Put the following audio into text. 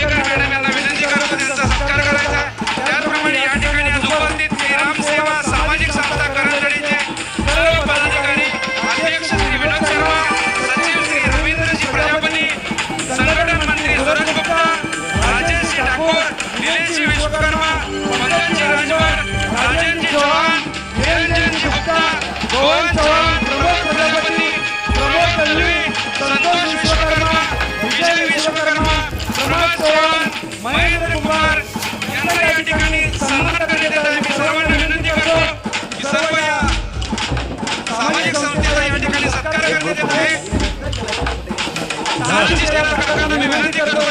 Ambedkar madam यांना विनंती करतो त्यांचा सत्कार करायचा आहे। त्याचप्रमाणे या ठिकाणी आज उपस्थित श्री रामसेवा सामाजिक संस्था करंजडीचे सर्व पदाधिकारी, अध्यक्ष श्री विनोद शर्मा, सचिव श्री रवींद्रजी प्रजापती, संघटन मंत्री सुरेश गुप्ता, राजेश ठाकूर, निलेशजी विश्वकर्मा, पंकजी राजभर, राजेंद्रजी चव्हाण, निरंजनजी गुप्ता, गोवन चव्हाण, प्रमोद प्रजापती, प्रमोद तन्वी, संतोष विश्वकर्मा, विजय विश्वकर्मा, प्रभात चव्हाण, महेंद्र कुमार यांना या ठिकाणी सन्मान करण्यात येत आहे। मी सर्वांना विनंती करतो की सर्व या सामाजिक संस्थेचा या ठिकाणी सत्कार करण्यात येत आहे। मी विनंती करतो